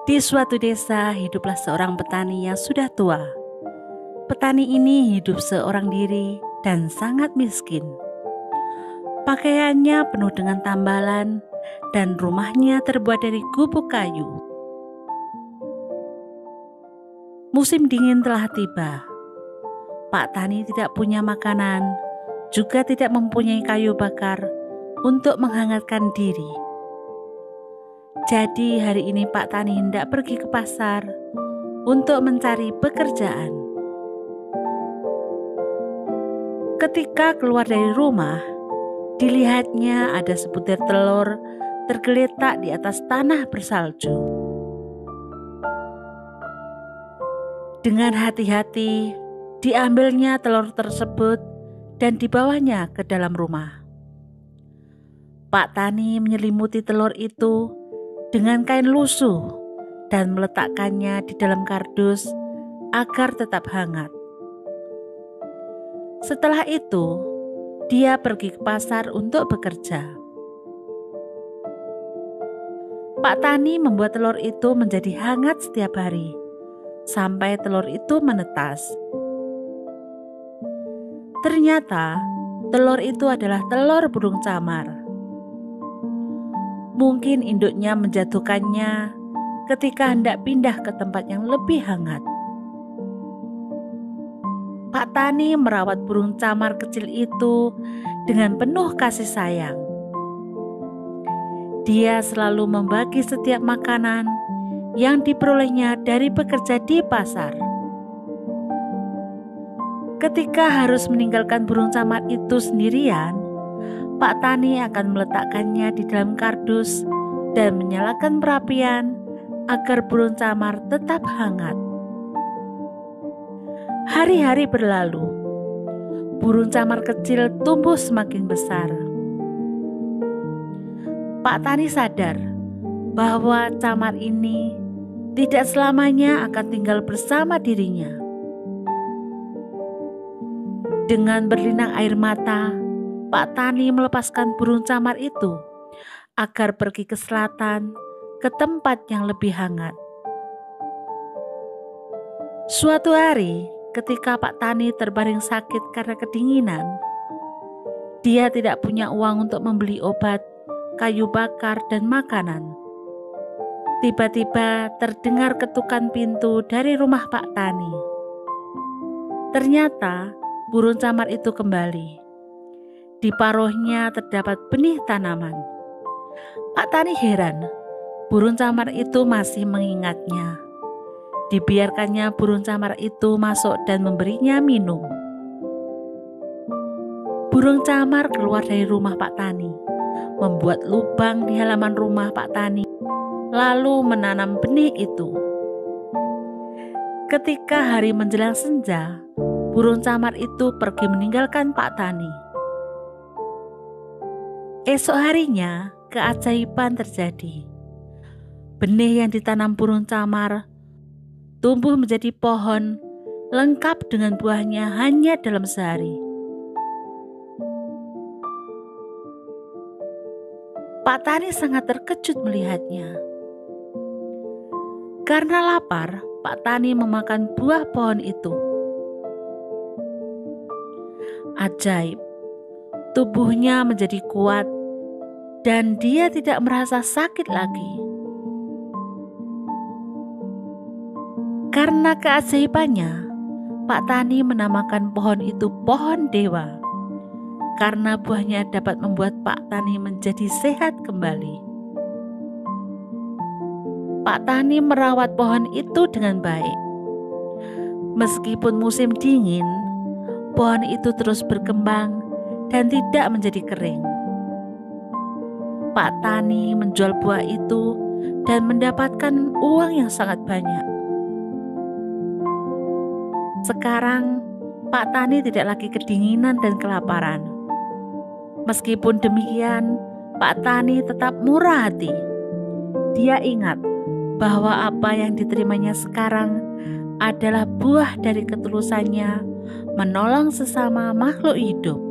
Di suatu desa hiduplah seorang petani yang sudah tua. Petani ini hidup seorang diri dan sangat miskin. Pakaiannya penuh dengan tambalan dan rumahnya terbuat dari gubuk kayu. Musim dingin telah tiba. Pak Tani tidak punya makanan, juga tidak mempunyai kayu bakar untuk menghangatkan diri. Jadi hari ini Pak Tani hendak pergi ke pasar untuk mencari pekerjaan. Ketika keluar dari rumah, dilihatnya ada sebutir telur tergeletak di atas tanah bersalju. Dengan hati-hati, diambilnya telur tersebut dan dibawanya ke dalam rumah. Pak Tani menyelimuti telur itu dengan kain lusuh dan meletakkannya di dalam kardus agar tetap hangat. Setelah itu, dia pergi ke pasar untuk bekerja. Pak Tani membuat telur itu menjadi hangat setiap hari, sampai telur itu menetas. Ternyata, telur itu adalah telur burung camar. Mungkin induknya menjatuhkannya ketika hendak pindah ke tempat yang lebih hangat. Pak Tani merawat burung camar kecil itu dengan penuh kasih sayang. Dia selalu membagi setiap makanan yang diperolehnya dari bekerja di pasar. Ketika harus meninggalkan burung camar itu sendirian, Pak Tani akan meletakkannya di dalam kardus dan menyalakan perapian agar burung camar tetap hangat. Hari-hari berlalu, burung camar kecil tumbuh semakin besar. Pak Tani sadar bahwa camar ini tidak selamanya akan tinggal bersama dirinya. Dengan berlinang air mata, Pak Tani melepaskan burung camar itu agar pergi ke selatan, ke tempat yang lebih hangat. Suatu hari, ketika Pak Tani terbaring sakit karena kedinginan, dia tidak punya uang untuk membeli obat, kayu bakar, dan makanan. Tiba-tiba terdengar ketukan pintu dari rumah Pak Tani. Ternyata burung camar itu kembali. Di paruhnya terdapat benih tanaman. Pak Tani heran, burung camar itu masih mengingatnya. Dibiarkannya burung camar itu masuk dan memberinya minum. Burung camar keluar dari rumah Pak Tani, membuat lubang di halaman rumah Pak Tani, lalu menanam benih itu. Ketika hari menjelang senja, burung camar itu pergi meninggalkan Pak Tani. Esok harinya, keajaiban terjadi. Benih yang ditanam burung camar tumbuh menjadi pohon, lengkap dengan buahnya hanya dalam sehari. Pak Tani sangat terkejut melihatnya. Karena lapar, Pak Tani memakan buah pohon itu. Ajaib, tubuhnya menjadi kuat dan dia tidak merasa sakit lagi. Karena keajaibannya, Pak Tani menamakan pohon itu pohon dewa, karena buahnya dapat membuat Pak Tani menjadi sehat kembali. Pak Tani merawat pohon itu dengan baik. Meskipun musim dingin, pohon itu terus berkembang dan tidak menjadi kering. Pak Tani menjual buah itu dan mendapatkan uang yang sangat banyak. Sekarang, Pak Tani tidak lagi kedinginan dan kelaparan. Meskipun demikian, Pak Tani tetap murah hati. Dia ingat bahwa apa yang diterimanya sekarang adalah buah dari ketulusannya menolong sesama makhluk hidup.